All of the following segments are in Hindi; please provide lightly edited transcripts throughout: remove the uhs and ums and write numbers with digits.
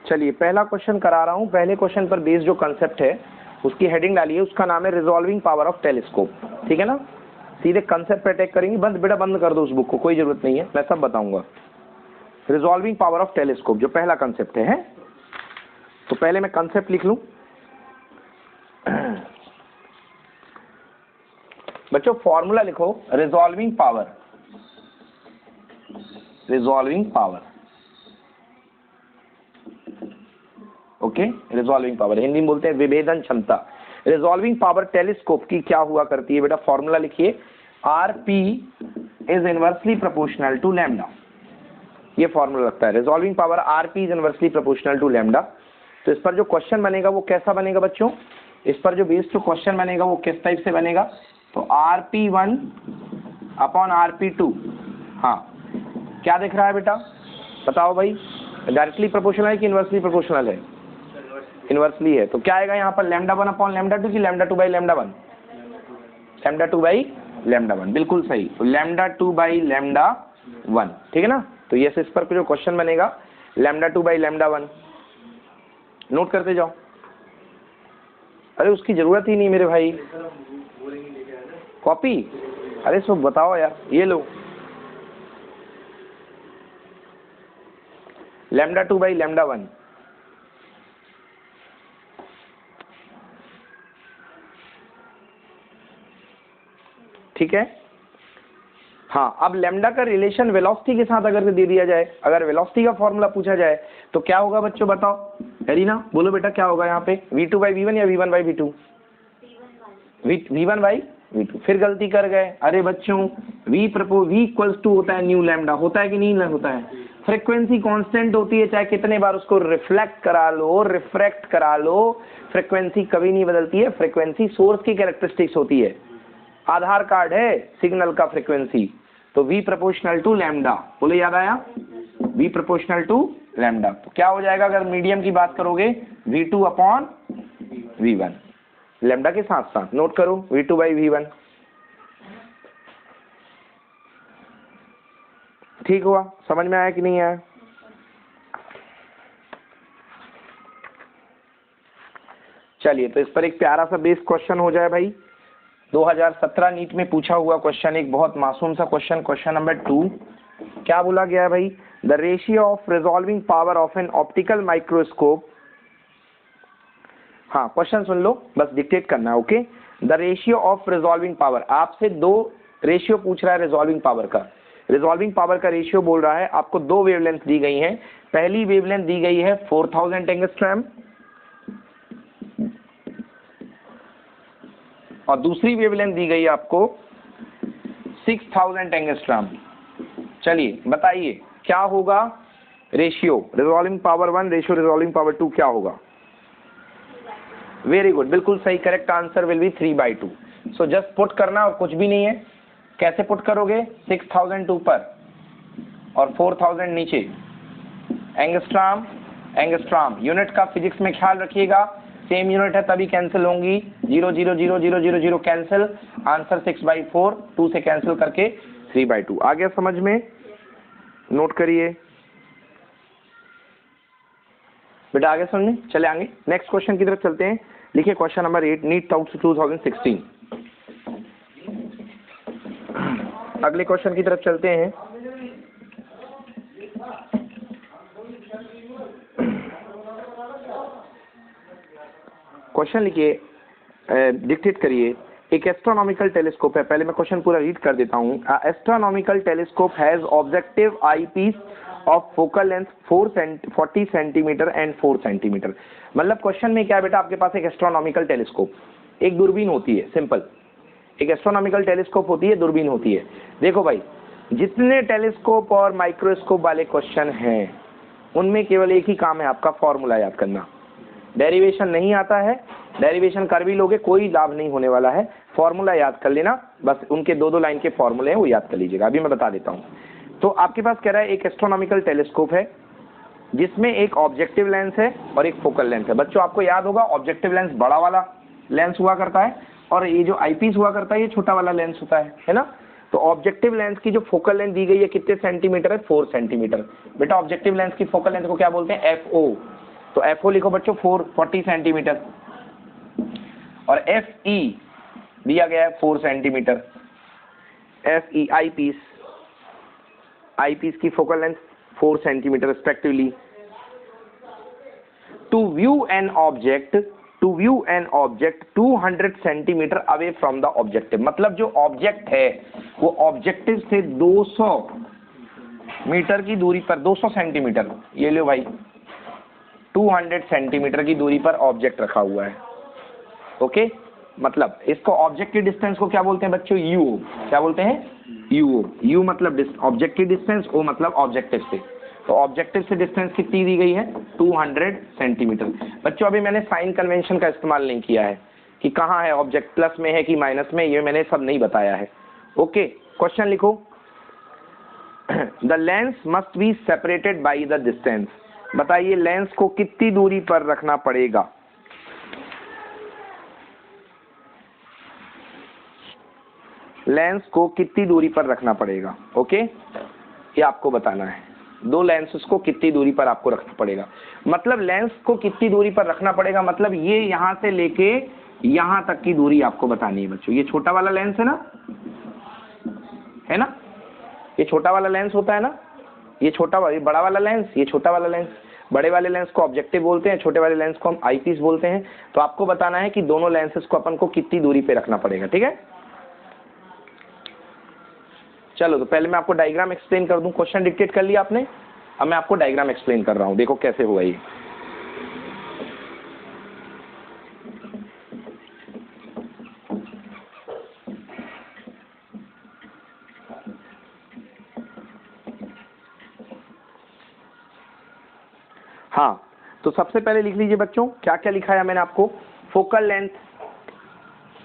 चलिए पहला क्वेश्चन करा रहा हूँ। पहले क्वेश्चन पर बेस्ड जो कंसेप्ट है उसकी हेडिंग डालिए, उसका नाम है रिजॉल्विंग पावर ऑफ टेलीस्कोप। ठीक है ना, सीधे कंसेप्ट पे अटैक करेंगे। बंद बेटा बंद कर दो उस बुक को, कोई जरूरत नहीं है, मैं सब बताऊंगा। रिजॉल्विंग पावर ऑफ टेलीस्कोप जो पहला कंसेप्ट है। तो पहले मैं कंसेप्ट लिख लूं। बच्चों फॉर्मूला लिखो, resolving power, resolving power, okay. Resolving power Hindi में बोलते हैं विभेदन क्षमता। रिजॉल्विंग पावर टेलीस्कोप की क्या हुआ करती है बेटा, फॉर्मूला लिखिए, RP is inversely proportional to lambda. ये फॉर्मूला लगता है, resolving power RP is inversely proportional to lambda. तो इस पर जो क्वेश्चन बनेगा वो कैसा बनेगा बच्चों, इस पर जो बेस्ड जो क्वेश्चन बनेगा वो किस टाइप से बनेगा, तो RP1 अपॉन RP2। हाँ क्या दिख रहा है बेटा बताओ भाई, डायरेक्टली प्रोपोर्शनल है कि इनवर्सली प्रोपोर्शनल है, इनवर्सली है। तो क्या आएगा यहाँ पर, λ1 अपॉन λ2 की λ2 बाई λ1, λ2 बाई λ1, बिल्कुल सही। तो λ2 बाई λ1, ठीक है ना। तो ये इस पर जो क्वेश्चन बनेगा λ2 बाई λ1, नोट करते जाओ। अरे उसकी जरूरत ही नहीं मेरे भाई, कॉपी, अरे सब बताओ यार, ये लो λ2 बाई λ1, ठीक है। हाँ अब लैम्डा का रिलेशन वेलोसिटी के साथ अगर दे दिया जाए, अगर वेलोसिटी का फॉर्मूला पूछा जाए तो क्या होगा बच्चों बताओ, एरिना बोलो बेटा क्या होगा यहाँ पे, v2 बाई v1 या v1 by v2, v1 by v2। फिर गलती कर गए, अरे बच्चों v इक्वल्स टू होता है न्यू लैम्डा, होता है कि नहीं होता है। फ्रीक्वेंसी कांस्टेंट होती है, चाहे कितने बार उसको रिफ्लेक्ट करा लो, रिफ्रैक्ट करा लो, फ्रीक्वेंसी कभी नहीं बदलती है। फ्रीक्वेंसी सोर्स की कैरेक्टरिस्टिक्स होती है, आधार कार्ड है सिग्नल का फ्रीक्वेंसी। तो v प्रोपोर्शनल टू लैम्डा, बोले याद आया, v प्रोपोर्शनल टू लैम्डा। तो क्या हो जाएगा अगर मीडियम की बात करोगे, v2 अपॉन v1, लैम्डा के साथ साथ नोट करो v2 बाई v1। ठीक हुआ, समझ में आया कि नहीं आया। चलिए तो इस पर एक प्यारा सा बेस क्वेश्चन हो जाए भाई। 2017 नीट में पूछा हुआ क्वेश्चन, एक बहुत मासूम सा क्वेश्चन, क्वेश्चन नंबर 2। क्या बोला गया है भाई, the ratio of resolving power of an optical microscope. हाँ क्वेश्चन सुन लो, बस डिक्टेट करना है, okay. The ratio of resolving power, आपसे दो रेशियो पूछ रहा है रिजॉल्विंग पावर का। रिजॉल्विंग पावर का रेशियो बोल रहा है, आपको दो वेवलेंथ दी गई हैं। पहली वेवलेंथ दी गई है 4000 एंगस्ट्रॉम और दूसरी वेवलेंथ दी गई आपको 6000 एंगस्ट्रॉम। चलिए बताइए क्या होगा ratio, resolving power 1 ratio resolving power 2 क्या होगा। वेरी गुड, बिल्कुल सही, correct answer will be 3/2। So just put करना और कुछ भी नहीं है। कैसे पुट करोगे, 6000 ऊपर और 4000 नीचे। एंगस्ट्रॉम, एंगस्ट्रॉम यूनिट का फिजिक्स में ख्याल रखिएगा, सेम यूनिट है तभी कैंसिल होंगी, 0 0 0 0 0 0 कैंसिल, आंसर 6/4, 2 से कैंसिल करके 3/2 आ गया समझ में। नोट करिए बेटा, आगे समझे, चले आगे नेक्स्ट क्वेश्चन की तरफ चलते हैं। लिखिए क्वेश्चन नंबर 8, नीट टाउट 2016। अगले क्वेश्चन की तरफ चलते हैं। क्वेश्चन लिखिए, डिक्टेट करिए। एक एस्ट्रोनॉमिकल टेलीस्कोप है, पहले मैं क्वेश्चन पूरा रीड कर देता हूँ। Astronomical telescope has objective eyepiece of focal length 40 centimetre and 4 centimetre. मतलब क्वेश्चन में क्या है बेटा, आपके पास एक एस्ट्रोनॉमिकल टेलीस्कोप, एक दूरबीन होती है, सिंपल एक एस्ट्रोनॉमिकल टेलीस्कोप होती है, दूरबीन होती है। देखो भाई जितने टेलीस्कोप और माइक्रोस्कोप वाले क्वेश्चन हैं उनमें केवल एक ही काम है आपका, फॉर्मूला याद करना। डेरिवेशन नहीं आता है, डेरिवेशन कर भी लोगे कोई लाभ नहीं होने वाला है, फॉर्मूला याद कर लेना बस। उनके दो लाइन के फॉर्मूले हैं वो याद कर लीजिएगा, अभी मैं बता देता हूँ। तो आपके पास कह रहा है एक एस्ट्रोनॉमिकल टेलीस्कोप है जिसमें एक ऑब्जेक्टिव लेंस है और एक फोकल लेंस है। बच्चों आपको याद होगा ऑब्जेक्टिव लेंस बड़ा वाला लेंस हुआ करता है और ये जो आईपीस हुआ करता है ये छोटा वाला लेंस होता है ना। तो ऑब्जेक्टिव लेंस की जो फोकल लेंथ दी गई है कितने सेंटीमीटर है, 4 सेंटीमीटर। बेटा ऑब्जेक्टिव लेंस की फोकल लेंथ को क्या बोलते हैं, FO। तो FO लिखो बच्चों 440 सेंटीमीटर, और FE दिया गया है 4 सेंटीमीटर। FE आई पीस की focal length 4 centimetre respectively. To view an object 200 centimetre away from the objective, मतलब जो ऑब्जेक्ट है वो ऑब्जेक्टिव से 200 मीटर की दूरी पर, 200 सेंटीमीटर, ये लो भाई 200 सेंटीमीटर की दूरी पर ऑब्जेक्ट रखा हुआ है। ओके, मतलब इसको ऑब्जेक्ट की डिस्टेंस को क्या बोलते हैं बच्चों? यूओ। क्या बोलते हैं? यूओ। यू मतलब ऑब्जेक्ट की डिस्टेंस, ओ मतलब ऑब्जेक्टिव से। तो ऑब्जेक्टिव से डिस्टेंस कितनी दी गई है? 200 सेंटीमीटर। बच्चों अभी मैंने साइन कन्वेंशन का इस्तेमाल नहीं किया है कि कहाँ है ऑब्जेक्ट, प्लस में है कि माइनस में, ये मैंने सब नहीं बताया है। ओके, क्वेश्चन लिखो। The lens must be separated by the distance. बताइए लेंस को कितनी दूरी पर रखना पड़ेगा? लेंस को कितनी दूरी पर रखना पड़ेगा? ओके, ये आपको बताना है। दो लेंसेस को कितनी दूरी पर आपको रखना पड़ेगा, मतलब लेंस को कितनी दूरी पर रखना पड़ेगा, मतलब ये यहां से लेके यहां तक की दूरी आपको बतानी है बच्चों। ये छोटा वाला लेंस है ना, है ना, ये छोटा वाला लेंस होता है ना, ये बड़ा वाला लेंस, ये छोटा वाला लेंस। बड़े वाले लेंस को ऑब्जेक्टिव बोलते हैं, छोटे वाले लेंस को हम आई पीस बोलते हैं। तो आपको बताना है कि दोनों लेंसेस को अपन को कितनी दूरी पे रखना पड़ेगा। ठीक है, चलो तो पहले मैं आपको डायग्राम एक्सप्लेन कर दूं। क्वेश्चन डिक्टेट कर लिया आपने, अब मैं आपको डायग्राम एक्सप्लेन कर रहा हूं, देखो कैसे हुआ ये। हाँ, तो सबसे पहले लिख लीजिए बच्चों, क्या क्या लिखाया मैंने आपको। फोकल लेंथ,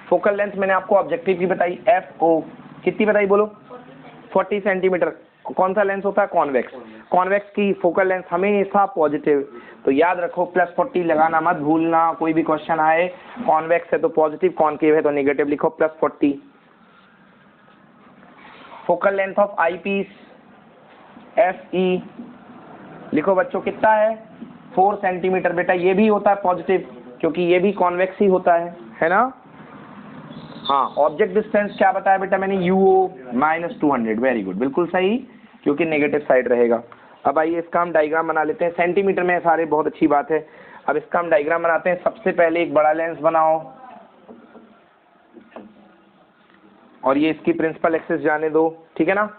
फोकल लेंथ मैंने आपको ऑब्जेक्टिव की बताई, FO कितनी बताई बोलो? 40 सेंटीमीटर। कौन सा लेंस होता है? कॉन्वेक्स। कॉन्वेक्स की फोकल लेंथ हमेशा पॉजिटिव, तो याद रखो +40 लगाना मत भूलना, कोई भी क्वेश्चन आए कॉन्वेक्स है तो पॉजिटिव, कॉनकेव है तो नेगेटिव लिखो +40। Focal length of eyepiece FE लिखो बच्चों कितना है? 4 सेंटीमीटर। बेटा ये भी होता है पॉजिटिव क्योंकि ये भी कॉन्वेक्स ही होता है ना। हाँ, ऑब्जेक्ट डिस्टेंस क्या बताया बेटा मैंने? UO -200। वेरी गुड, बिल्कुल सही, क्योंकि नेगेटिव साइड रहेगा। अब आइए इसका हम डायग्राम बना लेते हैं। सेंटीमीटर में सारे, बहुत अच्छी बात है। अब इसका हम डायग्राम बनाते हैं। सबसे पहले एक बड़ा लेंस बनाओ और ये इसकी प्रिंसिपल एक्सिस जाने दो, ठीक है ना,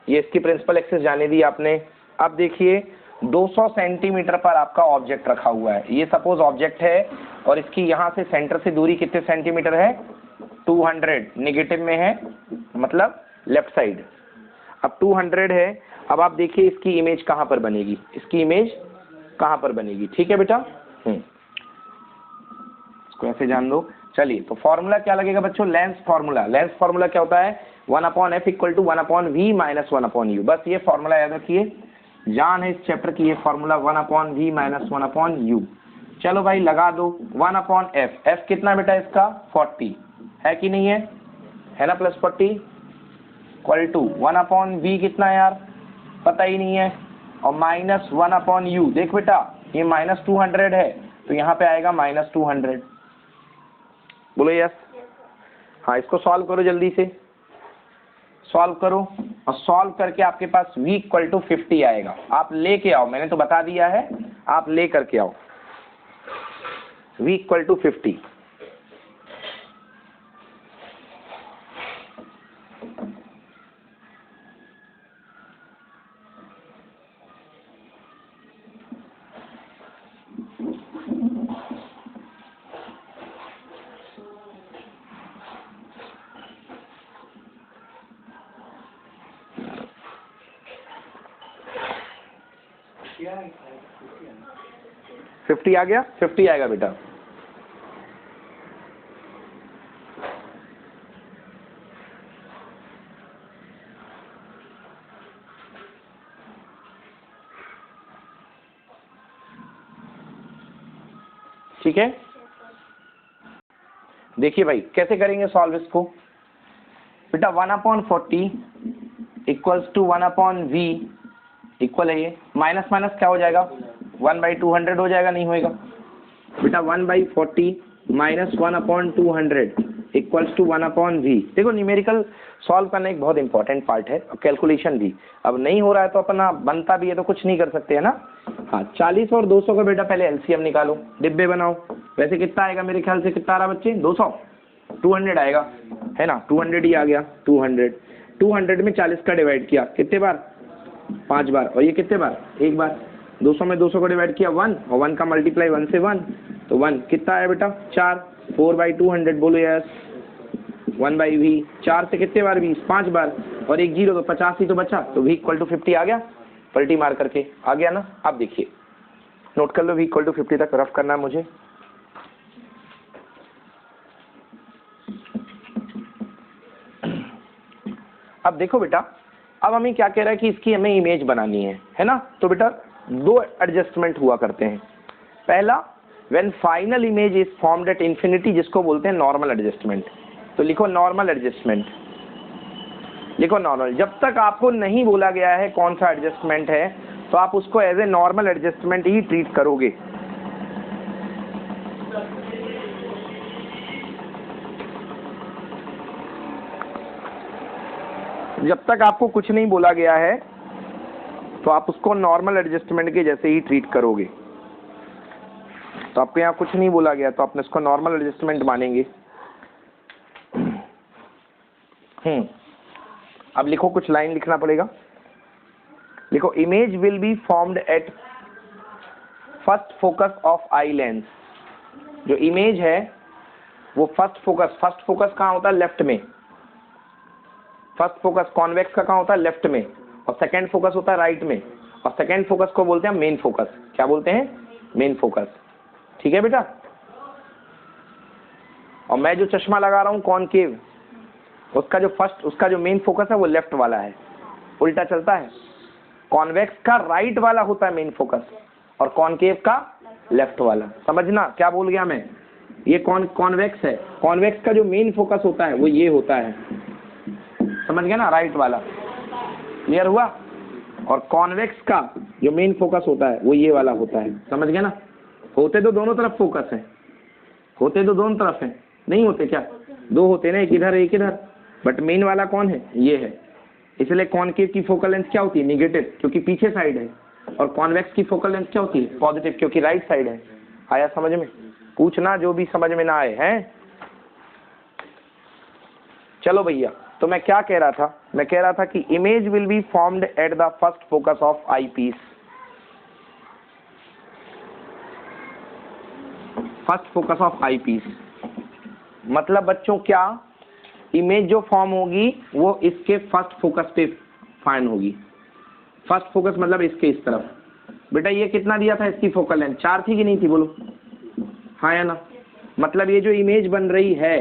ये इसकी प्रिंसिपल एक्सिस जाने दी आपने। अब देखिए 200 सेंटीमीटर पर आपका ऑब्जेक्ट रखा हुआ है। ये सपोज ऑब्जेक्ट है और इसकी यहाँ से सेंटर से दूरी कितने सेंटीमीटर है? 200, नेगेटिव में है मतलब लेफ्ट साइड। अब 200 है। अब आप देखिए इसकी इमेज कहाँ पर बनेगी, इसकी इमेज कहाँ पर बनेगी। ठीक है बेटा, इसको ऐसे जान दो। चलिए, तो फॉर्मूला क्या लगेगा बच्चों? Lens formula. लेंस फॉर्मूला क्या होता है? 1/f = 1/v - 1/u। बस ये फॉर्मूला याद रखिए, जान है इस चैप्टर की, ये फॉर्मूला 1/v - 1/u। चलो भाई लगा दो 1/f। f कितना बेटा इसका? 40 है कि नहीं है ना, +40 = 1/v कितना यार? पता ही नहीं है, और -1/u। देख बेटा ये -200 है तो यहाँ पे आएगा -200। बोलो यस। हाँ, इसको सॉल्व करो, जल्दी से सॉल्व करो, और सॉल्व करके आपके पास v = 50 आएगा। आप लेके आओ, मैंने तो बता दिया है, आप ले करके आओ। v = 50। फिफ्टी आ गया? 50 आएगा बेटा। ठीक है, देखिए भाई कैसे करेंगे सॉल्व इसको। बेटा 1/40 = 1/v इक्वल है, ये माइनस माइनस क्या हो जाएगा? 1/200 हो जाएगा, नहीं होएगा बेटा। 1/40 माइनस 1/200 इक्वल्स टू 1/v। देखो न्यूमेरिकल सॉल्व करना एक बहुत इंपॉर्टेंट पार्ट है, कैलकुलेशन भी। अब नहीं हो रहा है तो अपना बनता भी है तो कुछ नहीं कर सकते है ना। हाँ 40 और 200 का बेटा पहले एलसीएम निकालो, डिब्बे बनाओ। वैसे कितना आएगा मेरे ख्याल से, कितना आ रहा बच्चे, 200, 200 आएगा है ना, 200 ही आ गया। 200 में 40 का डिवाइड किया कितने बार, 5 बार, और ये कितने बार, 1 बार। 200 में 200 को डिवाइड किया 1, और 1 का मल्टीप्लाई 1 से 1, तो 1 कितना आया बेटा, 4। 4/200 बोलो यस। 1/v, 4 से कितने बार 20, 5 बार, और एक 0 तो 50 ही तो बचा, तो v इक्वल टू 50 आ गया। पलटी मार करके आ गया ना। अब देखिए नोट कर लो, v इक्वल टू 50 तक रफ करना है मुझे। अब देखो बेटा, अब हमें क्या कह रहा है कि इसकी हमें इमेज बनानी है ना। तो बेटा 2 एडजस्टमेंट हुआ करते हैं। पहला, when final image is formed at infinity, जिसको बोलते हैं नॉर्मल एडजस्टमेंट। तो लिखो नॉर्मल एडजस्टमेंट, लिखो नॉर्मल। जब तक आपको नहीं बोला गया है कौन सा एडजस्टमेंट है, तो आप उसको एज ए नॉर्मल एडजस्टमेंट ही ट्रीट करोगे। जब तक आपको कुछ नहीं बोला गया है तो आप उसको नॉर्मल एडजस्टमेंट के जैसे ही ट्रीट करोगे। तो आपको यहाँ कुछ नहीं बोला गया तो आपने इसको नॉर्मल एडजस्टमेंट मानेंगे। अब लिखो, कुछ लाइन लिखना पड़ेगा। लिखो, image will be formed at first focus of eye lens. जो इमेज है वो फर्स्ट फोकस कहाँ होता है, लेफ्ट में। फर्स्ट फोकस कॉन्वेक्स का कहाँ होता है, लेफ्ट में, और सेकंड फोकस होता है राइट में। और सेकंड फोकस को बोलते हैं मेन फोकस। क्या बोलते हैं, मेन फोकस। ठीक है बेटा। और मैं जो चश्मा लगा रहा हूँ कॉनकेव, उसका जो मेन फोकस है वो लेफ्ट वाला है। उल्टा चलता है, कॉन्वेक्स का राइट वाला होता है मेन फोकस, और कॉनकेव का लेफ्ट वाला। समझना क्या बोल गया मैं, ये कॉन्वेक्स है, कॉन्वेक्स का जो मेन फोकस होता है वो ये होता है, समझ गया ना, राइट वाला। क्लियर हुआ। और कॉन्वेक्स का जो मेन फोकस होता है वो ये वाला होता है, समझ गया ना। होते तो दोनों तरफ फोकस है, होते तो दोनों तरफ है, नहीं होते क्या, 2 होते ना, एक इधर एक इधर, बट मेन वाला कौन है, ये है। इसलिए कॉनकेव की फोकल लेंथ क्या होती है, निगेटिव, क्योंकि पीछे साइड है। और कॉन्वेक्स की फोकल लेंथ क्या होती है, पॉजिटिव, क्योंकि राइट साइड है। आया समझ में, पूछना जो भी समझ में ना आए हैं। चलो भैया, तो मैं क्या कह रहा था, मैं कह रहा था कि image will be formed at the first focus of eyepiece. First focus of eyepiece मतलब बच्चों क्या, इमेज जो फॉर्म होगी वो इसके फर्स्ट फोकस पे फाइंड होगी। फर्स्ट फोकस मतलब इसके इस तरफ। बेटा ये कितना दिया था इसकी फोकल लेंथ, 4 थी कि नहीं थी, बोलो हाँ या ना। मतलब ये जो इमेज बन रही है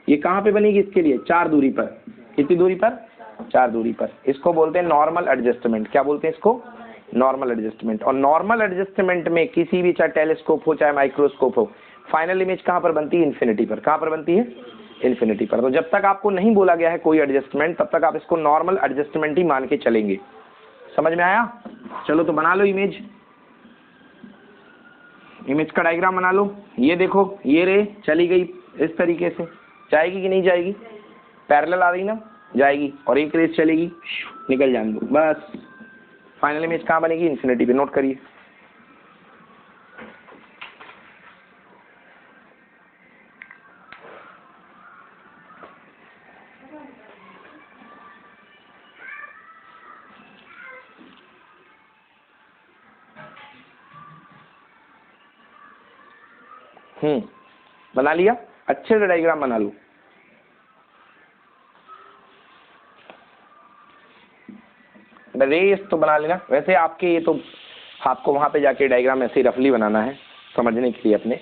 ये कहाँ पे बनेगी, इसके लिए 4 दूरी पर। कितनी दूरी पर, 4 दूरी पर। इसको बोलते हैं नॉर्मल एडजस्टमेंट। क्या बोलते हैं इसको, नॉर्मल एडजस्टमेंट। और नॉर्मल एडजस्टमेंट में किसी भी, चाहे टेलीस्कोप हो चाहे माइक्रोस्कोप हो, फाइनल इमेज कहाँ पर बनती है, इन्फिनिटी पर। कहाँ पर बनती है, इन्फिनिटी पर। तो जब तक आपको नहीं बोला गया है कोई एडजस्टमेंट, तब तक आप इसको नॉर्मल एडजस्टमेंट ही मान के चलेंगे। समझ में आया। चलो तो बना लो इमेज, इमेज का डायग्राम बना लो। ये देखो, ये रे चली गई इस तरीके से, जाएगी कि नहीं जाएगी, पैरेलल आ रही ना, जाएगी। और एक रेस चलेगी, निकल जाने दो बस। फाइनल इमेज कहाँ बनेगी, इन्फिनिटी पे। नोट करिए। बना लिया, अच्छे से डायग्राम बना लो। रेस तो बना लेना। वैसे आपके ये तो आपको वहां पे जाके डायग्राम ऐसे ही रफली बनाना है समझने के लिए अपने।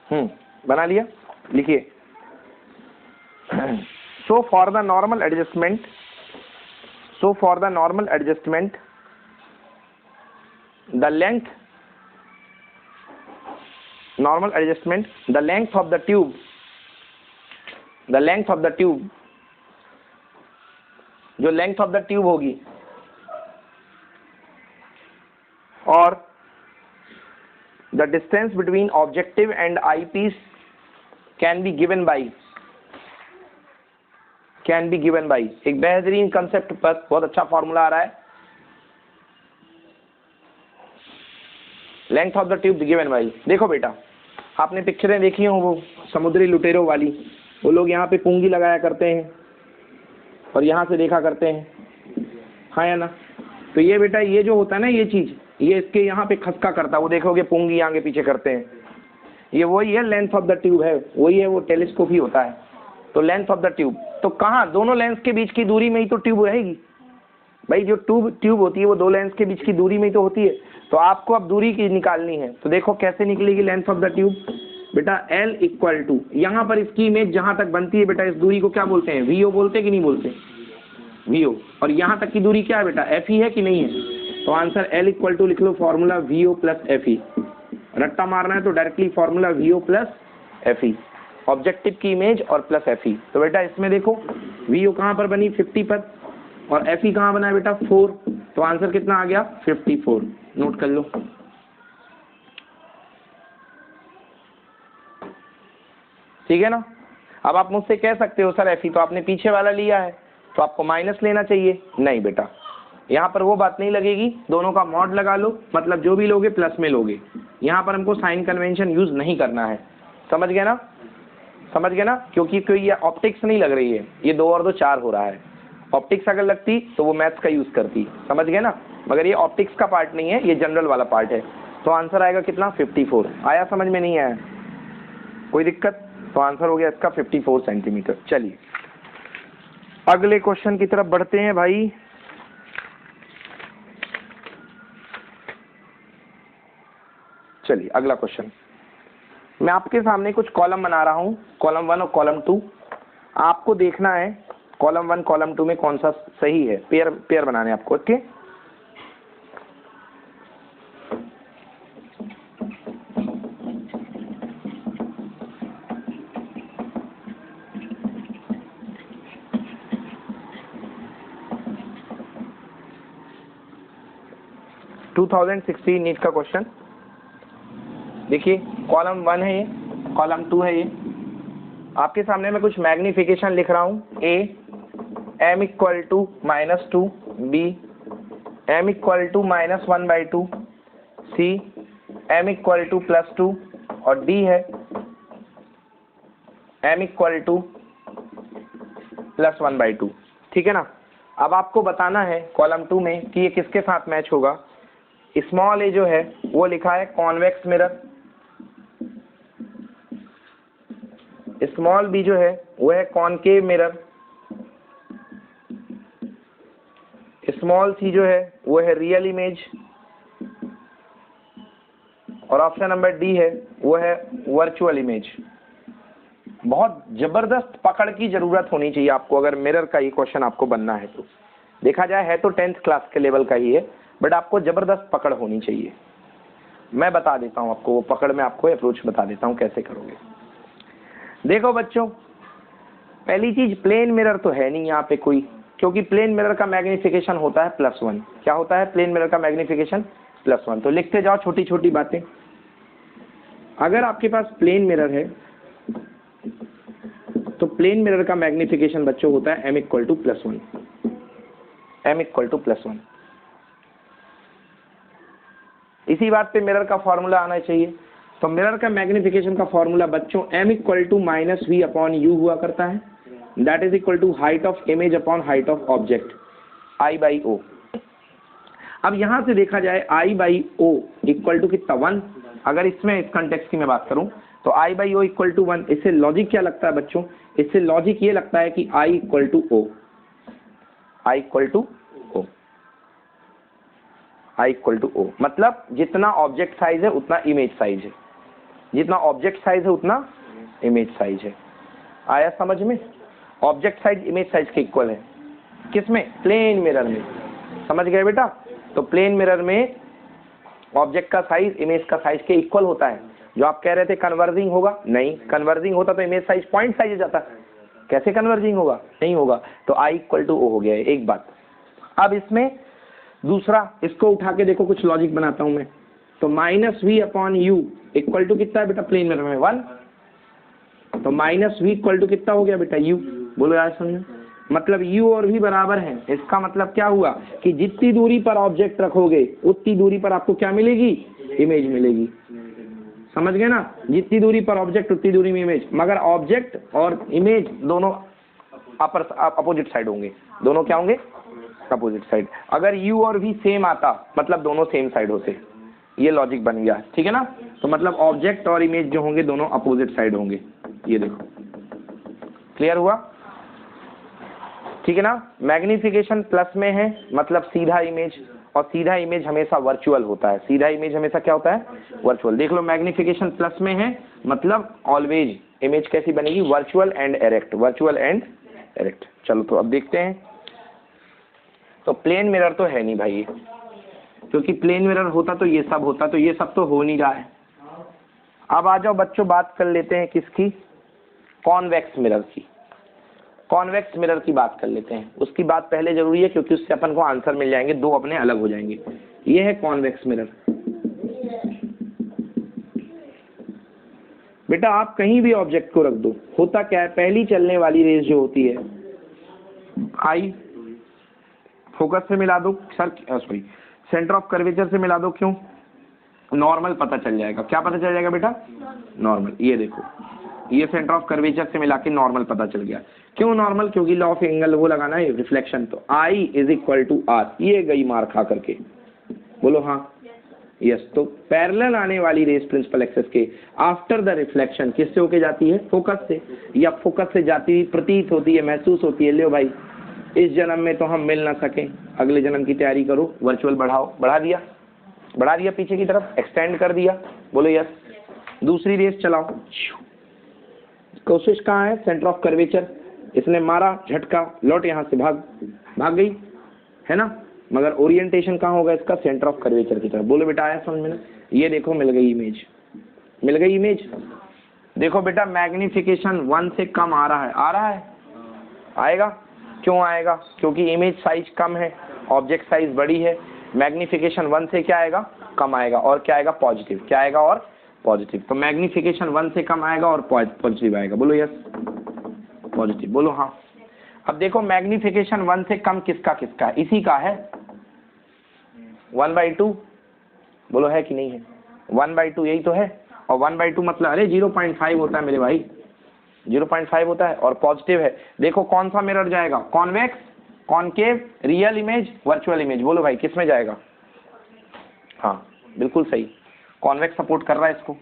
बना लिया, लिखिए। So for the normal adjustment, the length of the tube, जो लेंथ ऑफ द ट्यूब होगी, और the distance between objective and I piece can be given by, एक बेहतरीन कंसेप्ट पर बहुत अच्छा फॉर्मूला आ रहा है। Length of the tube given by, देखो बेटा, आपने पिक्चरें देखी हो वो समुद्री लुटेरों वाली, वो लोग यहाँ पे पुंगी लगाया करते हैं और यहाँ से देखा करते हैं, हाँ या ना। तो ये बेटा, ये जो होता है ना, ये चीज, ये इसके यहाँ पे खसका करता है, वो देखोगे पुंगी आगे पीछे करते हैं, ये वही है लेंथ ऑफ द ट्यूब है, वही है, वो टेलीस्कोप ही होता है। तो लेंथ ऑफ द ट्यूब, तो कहाँ, दोनों लेंस के बीच की दूरी में ही तो ट्यूब रहेगी भाई। जो ट्यूब होती है वो दो लेंस के बीच की दूरी में ही तो होती है। तो आपको अब दूरी की निकालनी है, तो देखो कैसे निकलेगी लेंथ ऑफ द ट्यूब बेटा। L इक्वल टू, यहाँ पर इसकी इमेज जहाँ तक बनती है बेटा, इस दूरी को क्या बोलते हैं, VO बोलते हैं कि नहीं बोलते, VO। और यहाँ तक की दूरी क्या है बेटा, FE है कि नहीं है। तो आंसर L इक्वल टू लिख लो, फॉर्मूला VO प्लस FE। रट्टा मारना है तो directly formula VO plus FE, objective की इमेज और प्लस FE। तो बेटा इसमें देखो VO कहाँ पर बनी, 50 पर, और FE कहाँ बना है बेटा, 4। तो आंसर कितना आ गया, 54। नोट कर लो। ठीक है ना। अब आप मुझसे कह सकते हो सर FE तो आपने पीछे वाला लिया है, तो आपको माइनस लेना चाहिए। नहीं बेटा, यहाँ पर वो बात नहीं लगेगी, दोनों का मॉड लगा लो, मतलब जो भी लोगे प्लस में लोगे। यहाँ पर हमको साइन कन्वेंशन यूज नहीं करना है, समझ गए ना, क्योंकि कोई ये ऑप्टिक्स नहीं लग रही है, ये 2 और 2 4 हो रहा है। ऑप्टिक्स अगर लगती तो वो मैथ्स का यूज करती, समझ गए ना, मगर ये ऑप्टिक्स का पार्ट नहीं है, ये जनरल वाला पार्ट है। तो आंसर आएगा कितना, 54। आया समझ में, नहीं आया कोई दिक्कत। तो आंसर हो गया इसका 54 सेंटीमीटर। चलिए अगले क्वेश्चन की तरफ बढ़ते हैं भाई। चलिए अगला क्वेश्चन, मैं आपके सामने कुछ कॉलम बना रहा हूं, कॉलम 1 और कॉलम 2। आपको देखना है कॉलम 1 कॉलम 2 में कौन सा सही है, पेयर बनाने आपको। ओके, टू 2016 नीट का क्वेश्चन देखिए। कॉलम 1 है ये, कॉलम 2 है ये। आपके सामने मैं कुछ मैग्निफिकेशन लिख रहा हूँ। A m equal to -2, B m equal to -1/2, C m equal to +2, और D है m इक्वल टू +1/2। ठीक है ना। अब आपको बताना है कॉलम 2 में कि ये किसके साथ मैच होगा। स्मॉल a जो है वो लिखा है कॉन्वेक्स मिरर, स्मॉल b जो है वो है कॉनकेव मिरर, स्मॉल c जो है वो है रियल इमेज, और ऑप्शन नंबर डी है वो है वर्चुअल इमेज। बहुत जबरदस्त पकड़ की जरूरत होनी चाहिए आपको अगर मिरर का ये क्वेश्चन आपको बनना है तो। देखा जाए है तो 10th क्लास के लेवल का ही है, बट आपको जबरदस्त पकड़ होनी चाहिए। मैं बता देता हूं आपको, वो पकड़ में आपको अप्रोच बता देता हूं कैसे करोगे। देखो बच्चों, पहली चीज प्लेन मिरर तो है नहीं यहाँ पे कोई, क्योंकि प्लेन मिरर का मैग्निफिकेशन होता है +1। क्या होता है प्लेन मिरर का मैग्निफिकेशन, +1। तो लिखते जाओ छोटी छोटी बातें। अगर आपके पास प्लेन मिरर है तो प्लेन मिरर का मैग्निफिकेशन बच्चों होता है m equal to +1, m equal to +1। इसी बात पे मिरर का फॉर्मूला आना चाहिए। तो मिरर का मैग्निफिकेशन का फॉर्मूला बच्चों m इक्वल टू -v/u हुआ करता है, that is equal to height of image upon height of object, I/O। अब यहां से देखा जाए I/O इक्वल टू कितना, 1। अगर इसमें इस कंटेक्स्ट की मैं बात करूं तो I/O इक्वल टू 1। इससे लॉजिक क्या लगता है बच्चों, इससे लॉजिक ये लगता है कि I equal to O, I equal to O, I equal to O, मतलब जितना ऑब्जेक्ट साइज है उतना इमेज साइज है। जितना ऑब्जेक्ट साइज है उतना इमेज साइज है। आया समझ में? ऑब्जेक्ट साइज इमेज साइज के इक्वल है। किसमें? प्लेन मिरर में। समझ गए बेटा? तो प्लेन मिरर में ऑब्जेक्ट का साइज इमेज का साइज के इक्वल होता है। जो आप कह रहे थे कन्वर्जिंग होगा, नहीं, कन्वर्जिंग होता तो इमेज साइज पॉइंट साइज जाता। कैसे कन्वर्जिंग होगा? नहीं होगा। तो I = O हो गया है, एक बात। अब इसमें दूसरा, इसको उठा के देखो, कुछ लॉजिक बनाता हूं मैं। तो -V/U इक्वल टू कितना है बेटा प्लेन मिरर में? 1। तो -V इक्वल टू कितना हो गया बेटा? U। बोलो यार समझो, मतलब U और V बराबर हैं। इसका मतलब क्या हुआ कि जितनी दूरी पर ऑब्जेक्ट रखोगे उतनी दूरी पर आपको क्या मिलेगी? इमेज मिलेगी। समझ गए ना? जितनी दूरी पर ऑब्जेक्ट उतनी दूरी में इमेज, मगर ऑब्जेक्ट और इमेज दोनों अपोजिट साइड होंगे। दोनों क्या होंगे? Opposite side. अगर U और V सेम आता मतलब दोनों सेम साइड होते। ये लॉजिक बन गया, ठीक है ना? तो मतलब ऑब्जेक्ट और इमेज जो होंगे दोनों अपोजिट साइड होंगे। ये देखो, क्लियर हुआ? ठीक है ना? मैग्निफिकेशन प्लस में है मतलब सीधा इमेज, और सीधा इमेज हमेशा वर्चुअल होता है। सीधा इमेज हमेशा क्या होता है? वर्चुअल। देख लो, मैग्निफिकेशन प्लस में है मतलब ऑलवेज इमेज कैसी बनेगी? Virtual and erect. Virtual and erect. चलो तो अब देखते हैं। तो प्लेन मिरर तो है नहीं भाई, क्योंकि प्लेन मिरर होता तो ये सब होता, तो ये सब तो हो नहीं रहा है। अब आ जाओ बच्चों, बात कर लेते हैं किसकी? कॉन्वेक्स मिरर की। कॉन्वेक्स मिरर की बात कर लेते हैं। उसकी बात पहले जरूरी है क्योंकि उससे अपन को आंसर मिल जाएंगे, दो अपने अलग हो जाएंगे। ये है कॉन्वेक्स मिरर। बेटा आप कहीं भी ऑब्जेक्ट को रख दो, होता क्या है, पहली चलने वाली रेस जो होती है आई फोकस से मिला दो, सॉरी सेंटर ऑफ कर्वेचर से मिला दो। क्यों? नॉर्मल पता चल जाएगा। क्या पता चल जाएगा बेटा? नॉर्मल। ये देखो, ये सेंटर ऑफ कर्वेचर से मिला के नॉर्मल पता चल गया। क्यों नॉर्मल? क्योंकि लॉ ऑफ एंगल वो लगाना है, रिफ्लेक्शन। तो I = R। ये गई मार खा करके। बोलो हाँ, यस। तो पैरेलल आने वाली रेस प्रिंसिपल एक्सिस के आफ्टर द रिफ्लेक्शन किससे होके जाती है? फोकस से, या फोकस से जाती हुई प्रतीत होती है, महसूस होती है। लो भाई, इस जन्म में तो हम मिल ना सके, अगले जन्म की तैयारी करो, वर्चुअल बढ़ाओ। बढ़ा दिया, बढ़ा दिया, पीछे की तरफ एक्सटेंड कर दिया। बोलो यस। दूसरी रेस चलाओ। कोशिश कहाँ है? Centre of curvature. इसने मारा झटका, लौट यहाँ से भाग गई, है ना? मगर ओरिएंटेशन कहाँ होगा इसका? सेंटर ऑफ कर्वेचर की तरफ। बोलो बेटा आया समझ में ना? ये देखो, मिल गई इमेज, मिल गई इमेज। देखो बेटा, मैग्निफिकेशन 1 से कम आ रहा है, आ रहा है, आएगा। क्यों आएगा? क्योंकि इमेज साइज कम है, ऑब्जेक्ट साइज बड़ी है। मैग्निफिकेशन 1 से क्या आएगा? कम आएगा। और क्या आएगा? पॉजिटिव। क्या आएगा? और पॉजिटिव। तो मैग्निफिकेशन 1 से कम आएगा और पॉजिटिव आएगा। बोलो यस, पॉजिटिव। बोलो हाँ। अब देखो, मैग्निफिकेशन 1 से कम किसका किसका? इसी का है 1/2। बोलो है कि नहीं है? 1/2 यही तो है। और 1/2 मतलब अरे 0.5 होता है मेरे भाई, 0.5 होता है। और पॉजिटिव है। देखो कौन सा मिरर जाएगा? Convex, concave, real image, virtual image. बोलो भाई किस में जाएगा? हाँ बिल्कुल सही, कॉन्वेक्स सपोर्ट कर रहा है इसको,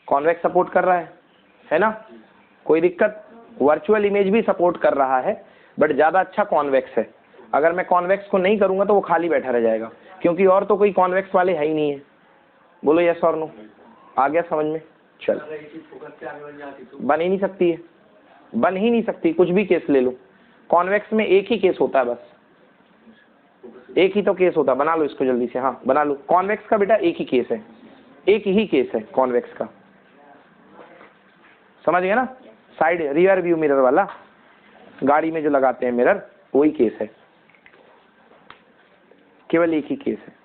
कॉन्वेक्स सपोर्ट कर रहा है ना? कोई दिक्कत? वर्चुअल इमेज भी सपोर्ट कर रहा है, बट ज्यादा अच्छा कॉन्वेक्स है। अगर मैं कॉन्वेक्स को नहीं करूंगा तो वो खाली बैठा रह जाएगा, क्योंकि और तो कोई कॉन्वेक्स वाले है ही नहीं है। बोलो यस और नो। आ गया समझ में? चल, बन ही नहीं सकती है, बन ही नहीं सकती। कुछ भी केस ले लो, कॉन्वेक्स में एक ही केस होता है, बस एक ही तो केस होता है। बना लो इसको जल्दी से। हाँ बना लो। कॉन्वेक्स का बेटा एक ही केस है, एक ही केस है कॉन्वेक्स का। समझ गए ना? साइड रियर व्यू मिरर वाला, गाड़ी में जो लगाते हैं मिरर, वही केस है, केवल एक ही केस है।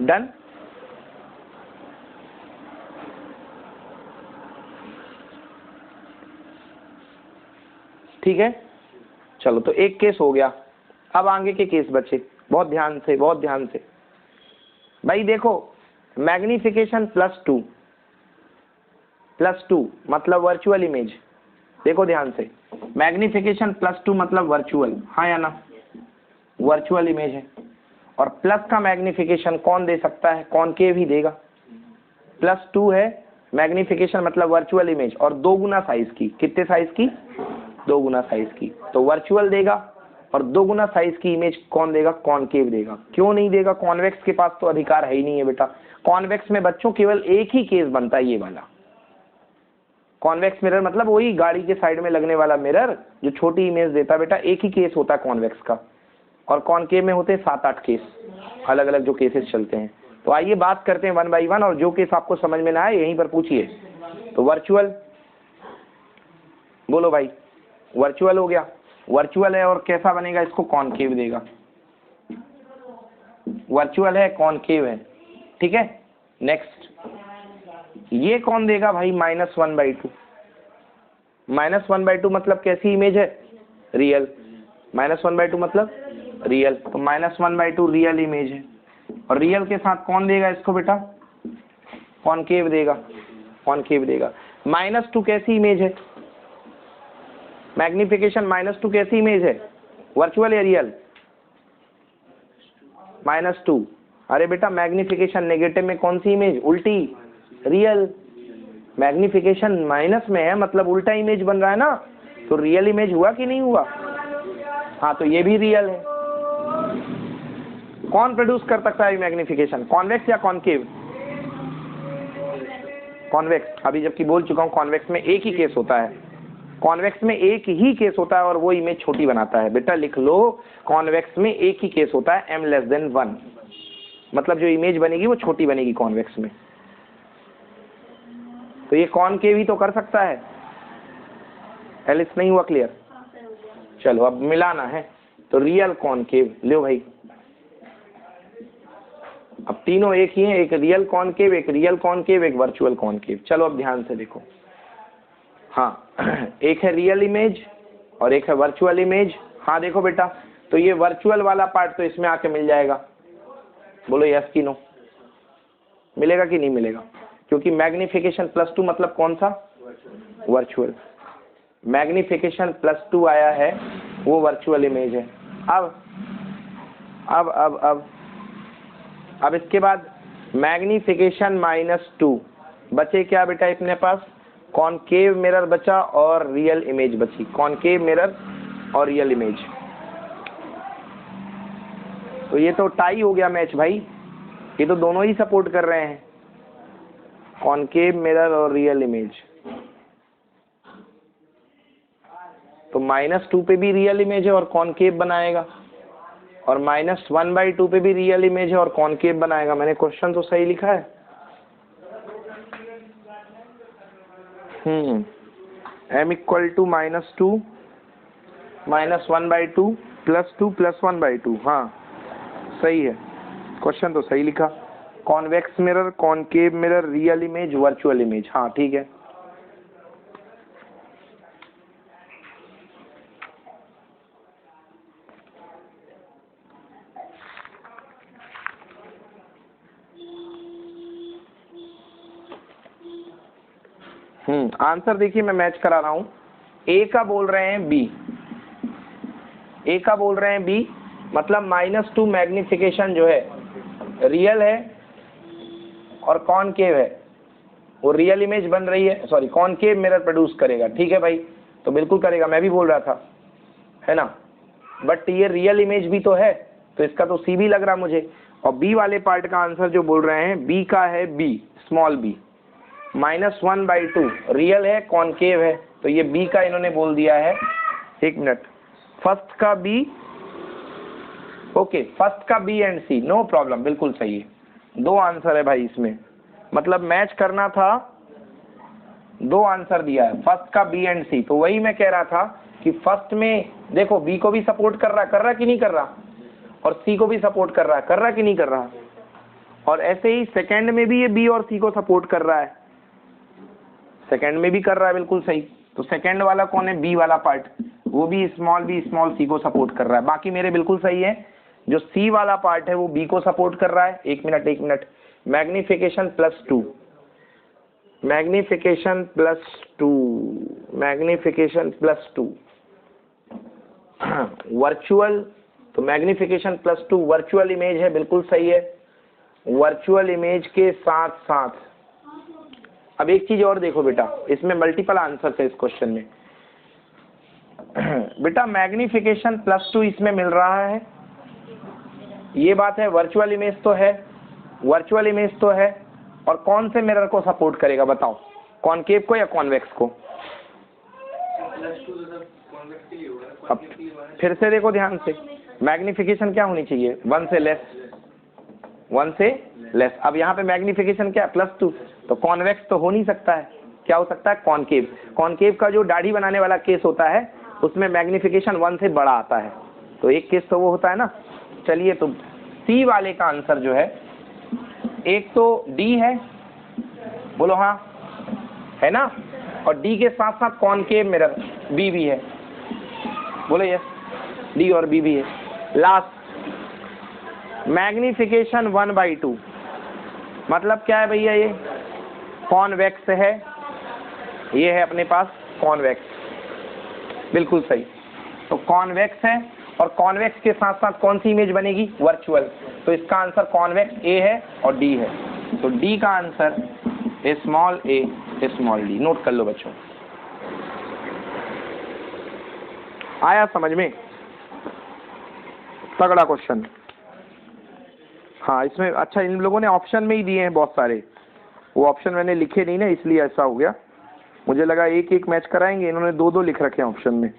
डन? ठीक है, चलो तो एक केस हो गया। अब आगे के केस बचे, बहुत ध्यान से, बहुत ध्यान से भाई। देखो, मैग्निफिकेशन +2 मतलब वर्चुअल इमेज, देखो ध्यान से, मैग्निफिकेशन +2 मतलब वर्चुअल, हाँ या ना, वर्चुअल इमेज है। और प्लस का मैग्निफिकेशन कौन दे सकता है? कॉनकेव ही देगा। +2 है, मैग्निफिकेशन मतलब वर्चुअल इमेज, और 2 गुना साइज की। कितने साइज की? 2 गुना साइज की। तो वर्चुअल देगा और 2 गुना साइज की इमेज कौन देगा? कॉनकेव देगा। क्यों नहीं देगा? कॉन्वेक्स के पास तो अधिकार है ही नहीं है बेटा। कॉन्वेक्स में बच्चों केवल एक ही केस बनता है, ये वाला। कॉन्वेक्स मिरर मतलब वही गाड़ी के साइड में लगने वाला मिरर जो छोटी इमेज देता है बेटा, एक ही केस होता है कॉन्वेक्स का। और कॉनकेव में होते हैं 7-8 केस, अलग अलग जो केसेस चलते हैं। तो आइए बात करते हैं 1 बाई 1, और जो केस आपको समझ में ना आए यहीं पर पूछिए। तो वर्चुअल बोलो भाई, वर्चुअल हो गया। वर्चुअल है और कैसा बनेगा? इसको कॉनकेव देगा। वर्चुअल है, कॉनकेव है, ठीक है। नेक्स्ट, ये कौन देगा भाई? -1/2। -1/2 मतलब कैसी इमेज है? रियल। -1/2 मतलब रियल। तो -1/2 रियल इमेज है। और रियल के साथ कौन देगा इसको बेटा? कॉनकेव देगा। कॉनकेव देगा। -2 कैसी इमेज है? मैग्निफिकेशन -2 कैसी इमेज है? वर्चुअल या रियल? -2। अरे बेटा, मैग्निफिकेशन नेगेटिव में कौन सी इमेज? उल्टी, रियल। मैग्निफिकेशन माइनस में है मतलब उल्टा इमेज बन रहा है ना, तो रियल इमेज हुआ कि नहीं हुआ? हाँ, तो ये भी रियल है। कौन प्रोड्यूस कर सकता है मैग्निफिकेशन? कॉन्वेक्स या कॉनकेव? कॉन्वेक्स। अभी जबकि बोल चुका हूँ कॉन्वेक्स में एक ही केस होता है। कॉन्वेक्स में एक ही केस होता है और वो इमेज छोटी बनाता है। बेटा लिख लो, कॉन्वेक्स में एक ही केस होता है, m<1, मतलब जो इमेज बनेगी वो छोटी बनेगी कॉन्वेक्स में। तो ये कॉनकेव ही तो कर सकता है। एलिस नहीं हुआ क्लियर? चलो अब मिलाना है, तो रियल कॉनकेव लो भाई। अब तीनों एक ही हैं, एक रियल कॉनकेव, एक रियल कॉनकेव, एक वर्चुअल कॉनकेव। चलो अब ध्यान से देखो, हाँ एक है रियल इमेज और एक है वर्चुअल इमेज। हाँ देखो बेटा, तो ये वर्चुअल वाला पार्ट तो इसमें आके मिल जाएगा। बोलो यस कि नो? मिलेगा कि नहीं मिलेगा? क्योंकि मैग्निफिकेशन +2 मतलब कौन सा? वर्चुअल। मैग्निफिकेशन +2 आया है, वो वर्चुअल इमेज है। अब इसके बाद मैग्निफिकेशन -2 बचे क्या बेटा अपने पास? कॉनकेव मिरर बचा और रियल इमेज बची। कॉनकेव मिरर और रियल इमेज। तो ये तो टाई हो गया मैच भाई, ये तो दोनों ही सपोर्ट कर रहे हैं, कॉनकेव मिरर और रियल इमेज। तो -2 पे भी रियल इमेज है और कॉनकेव बनाएगा, और -1/2 पे भी रियल इमेज है और कॉनकेव बनाएगा। मैंने क्वेश्चन तो सही लिखा है? m = -2 -1/2 +2 +1/2। हाँ सही है, क्वेश्चन तो सही लिखा। Convex mirror, concave mirror, real image, virtual image. हाँ ठीक है। आंसर देखिए मैं मैच करा रहा हूं। ए का बोल रहे हैं बी, ए का बोल रहे हैं बी, मतलब -2 मैग्निफिकेशन जो है रियल है और कॉनकेव है, वो रियल इमेज बन रही है, सॉरी कॉनकेव मिरर प्रोड्यूस करेगा। ठीक है भाई, तो बिल्कुल करेगा, मैं भी बोल रहा था, है ना। बट ये रियल इमेज भी तो है, तो इसका तो सी भी लग रहा मुझे। और बी वाले पार्ट का आंसर जो बोल रहे हैं, बी का है बी, स्मॉल बी, -1/2 रियल है, कॉनकेव है, तो ये बी का इन्होंने बोल दिया है। एक मिनट, फर्स्ट का बी, ओके, फर्स्ट का B and C, no problem, बिल्कुल सही है। 2 आंसर है भाई इसमें, मतलब मैच करना था, 2 आंसर दिया है, फर्स्ट का बी एंड सी। तो वही मैं कह रहा था कि फर्स्ट में देखो बी को भी सपोर्ट कर रहा कि नहीं कर रहा, और सी को भी सपोर्ट कर रहा कि नहीं कर रहा, और ऐसे ही सेकंड में भी ये बी और सी को सपोर्ट कर रहा है, सेकंड में भी कर रहा है, बिल्कुल सही। तो सेकंड वाला कौन है? बी वाला पार्ट, वो भी स्मॉल बी स्मॉल सी को सपोर्ट कर रहा है। बाकी मेरे बिल्कुल सही है। जो सी वाला पार्ट है वो बी को सपोर्ट कर रहा है। एक minute, magnification +2, magnification +2, magnification +2 virtual, तो मैग्निफिकेशन +2 वर्चुअल इमेज है, बिल्कुल सही है। वर्चुअल इमेज के साथ साथ अब एक चीज और देखो बेटा, इसमें मल्टीपल आंसर है इस क्वेश्चन में। बेटा मैग्निफिकेशन +2 इसमें मिल रहा है, ये बात है। वर्चुअल इमेज तो है, वर्चुअल इमेज तो है, और कौन से मिरर को सपोर्ट करेगा बताओ, कॉनकेव को या कॉन्वेक्स को? अब फिर से देखो ध्यान से, मैग्निफिकेशन क्या होनी चाहिए? 1 से लेस, 1 से लेस। अब यहाँ पे मैग्निफिकेशन क्या है? +2, तो कॉन्वेक्स तो हो नहीं सकता है। क्या हो सकता है? कॉनकेव। कॉनकेव का जो दाढ़ी बनाने वाला केस होता है उसमें मैग्निफिकेशन 1 से बड़ा आता है, तो एक केस तो वो होता है ना। चलिए, तो सी वाले का आंसर जो है, एक तो डी है, बोलो हाँ, है ना, और डी के साथ साथ कॉनकेव मिरर बी भी है, बोलो यस, डी और बी भी है। लास्ट मैग्निफिकेशन 1/2, मतलब क्या है भैया? ये कॉन्वेक्स है, ये है अपने पास कॉन्वेक्स, बिल्कुल सही। तो कॉन्वेक्स है, और कॉन्वेक्स के साथ साथ कौन सी इमेज बनेगी? वर्चुअल। तो इसका आंसर कॉन्वेक्स ए है और डी है, तो डी का आंसर स्मॉल ए स्मॉल डी। नोट कर लो बच्चों, आया समझ में? तगड़ा क्वेश्चन। हाँ, इसमें अच्छा इन लोगों ने ऑप्शन में ही दिए हैं बहुत सारे, वो ऑप्शन मैंने लिखे नहीं ना, इसलिए ऐसा हो गया। मुझे लगा एक एक मैच कराएंगे, इन्होंने 2-2 लिख रखे हैं ऑप्शन में।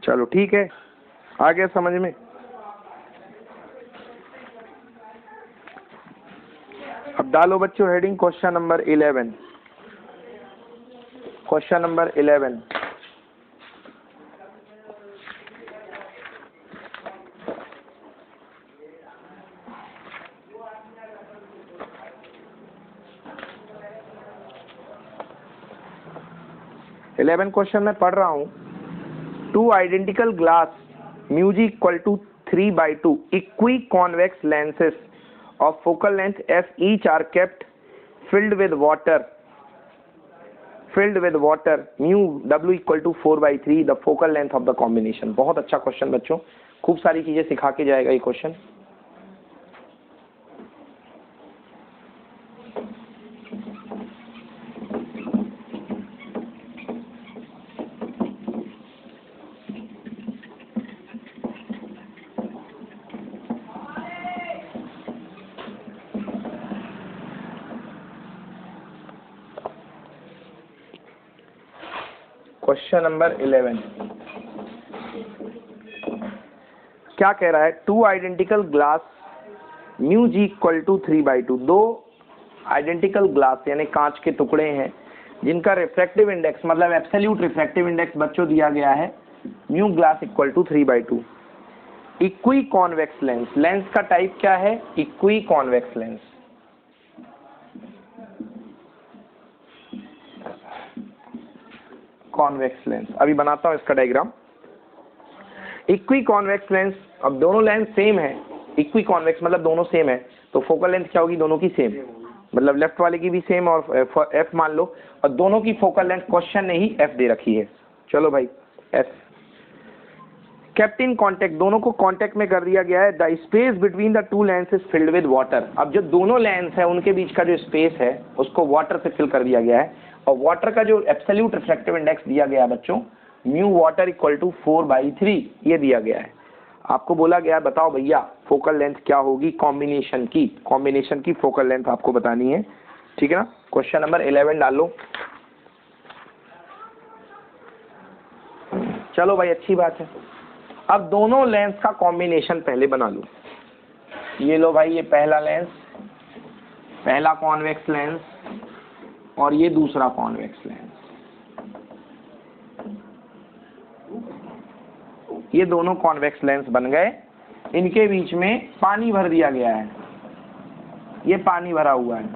चलो ठीक है, आ गया समझ में। अब डालो बच्चों heading question number 11। Question number 11, question में पढ़ रहा हूं। 2 identical glass mu G = 3/2 equiconvex lenses of focal length f each are kept filled with water mu w = 4/3 the focal length of the combination। बहुत अच्छा क्वेश्चन बच्चों, खूब सारी चीजें सिखा के जाएगा ये क्वेश्चन। क्वेश्चन नंबर 11 क्या कह रहा है? 2 identical glass mu G = 3/2, 2 identical glass यानी कांच के टुकड़े हैं जिनका रिफ्रैक्टिव इंडेक्स मतलब एब्सोल्यूट रिफ्रैक्टिव इंडेक्स बच्चों दिया गया है mu glass = 3/2। Equi convex lens, lens का टाइप क्या है? Equi convex lens. Convex lens, अभी बनाता हूं इसका डायग्राम। इक्वी कॉन्वेक्स लेंस, अब दोनों लेंस सेम है, इक्वी कॉन्वेक्स मतलब दोनों सेम है, तो फोकल लेंथ क्या होगी? दोनों की सेम, मतलब लेफ्ट वाले की भी सेम और एफ मान लो, और दोनों की फोकल लेंथ क्वेश्चन ने ही एफ दे रखी है। चलो भाई, एफ केप्ट इन कॉन्टेक्ट, दोनों को कॉन्टेक्ट में कर दिया गया है। The space between the 2 lens is filled with water. अब जो दोनों लेंस है उनके बीच का जो स्पेस है उसको वाटर से फिल कर दिया गया है, और वाटर का जो एब्सोल्यूट रिफ्रैक्टिव इंडेक्स दिया गया है बच्चों म्यू वाटर = 4/3 ये दिया गया है। आपको बोला गया है बताओ भैया फोकल लेंथ क्या होगी कॉम्बिनेशन की फोकल लेंथ आपको बतानी है, ठीक है ना। क्वेश्चन नंबर 11 डालो। चलो भाई, अच्छी बात है। अब दोनों लेंस का कॉम्बिनेशन पहले बना लो। ये लो भाई, ये पहला लेंस, पहला कॉन्वेक्स लेंस, और ये दूसरा कॉन्वेक्स लेंस। ये दोनों कॉन्वेक्स लेंस बन गए, इनके बीच में पानी भर दिया गया है, ये पानी भरा हुआ है।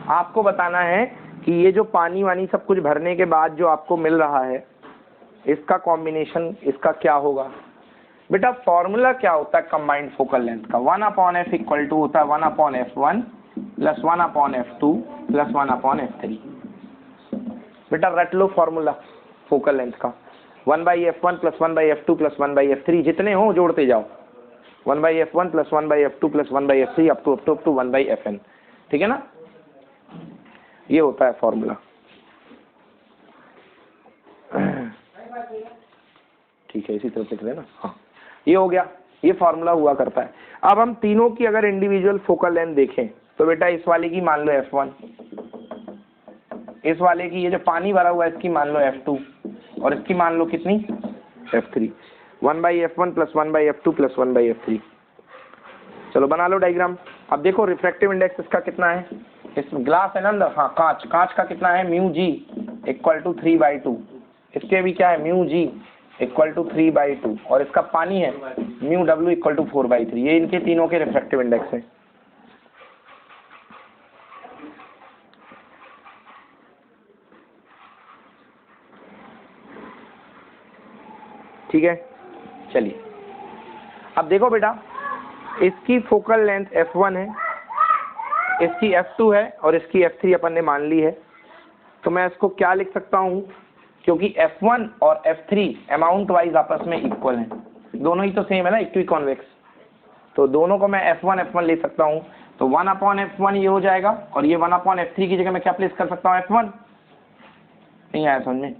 आपको बताना है कि ये जो पानी वानी सब कुछ भरने के बाद जो आपको मिल रहा है इसका कॉम्बिनेशन इसका क्या होगा। बेटा फॉर्मूला क्या होता है कंबाइंड फोकल लेंथ का, 1/f इक्वल टू होता है 1/f1 plus 1/f2 plus 1/f3। बेटा रट लो फॉर्मूला फोकल लेंथ का, 1/f1 plus 1/f2 plus 1/f3, जितने हो जोड़ते जाओ, 1/f1 plus 1/f2 plus 1/f3 up to 1/fn। ठीक है ना, ये होता है फॉर्मूला। ठीक है, इसी तरह लिख लेना। हाँ, ये हो गया, ये फॉर्मूला हुआ करता है। अब हम तीनों की अगर इंडिविजुअल फोकल लेंथ देखें तो बेटा इस वाले की मान लो f1, इस वाले की ये जो पानी भरा हुआ है इसकी मान लो f2 और इसकी मान लो कितनी f3। 1/f1 plus 1/f2 plus 1/f3। चलो बना लो डायग्राम। अब देखो रिफ्रैक्टिव इंडेक्स इसका कितना है, इस ग्लास है ना अंदर, हाँ कांच, कांच का कितना है म्यू जी इक्वल टू 3/2, इसके भी क्या है म्यू जी इक्वल टू 3/2 और इसका पानी है म्यू डब्ल्यू इक्वल टू 4/3। ये इनके तीनों के रिफ्रैक्टिव इंडेक्स है। ठीक है, चलिए अब देखो बेटा इसकी फोकल लेंथ f1 है, इसकी f2 है और इसकी f3 अपन ने मान ली है। तो मैं इसको क्या लिख सकता हूँ, क्योंकि f1 और f3 अमाउंट वाइज आपस में इक्वल हैं, दोनों ही तो सेम है ना, इक्वी कॉन्वेक्स, तो दोनों को मैं f1 ले सकता हूँ। तो 1/f1 ये हो जाएगा और ये 1/f3 की जगह मैं क्या प्लेस कर सकता हूँ f1। नहीं आया समझ में,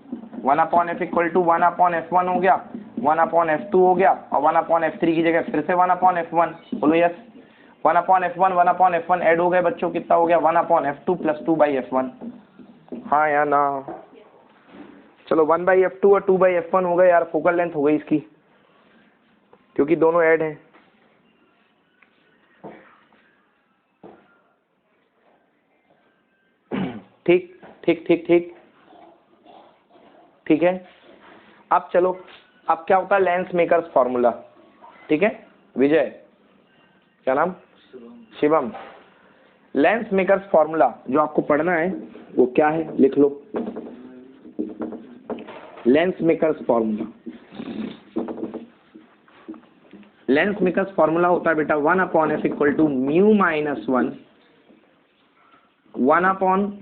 1/f इक्वल टू 1/f1 हो गया, 1/f2 हो गया और 1/f3 की जगह फिर से 1/f1। बोलो यस, 1/f1 ऐड हो गए बच्चों, कितना हो गया 1/f2 प्लस 2/f1। हाँ या ना, चलो 1/f2 और 2/f1 हो गए यार, फोकल लेंथ हो गई इसकी क्योंकि दोनों ऐड हैं। ठीक ठीक ठीक ठीक ठीक है। अब चलो, अब क्या होता है लेंस मेकर्स फॉर्मूला। ठीक है विजय, क्या नाम, शिवम। लेंस मेकर्स फॉर्मूला जो आपको पढ़ना है वो क्या है, लिख लो। Lens makers formula, lens makers formula होता है बेटा 1/f equal to mu minus 1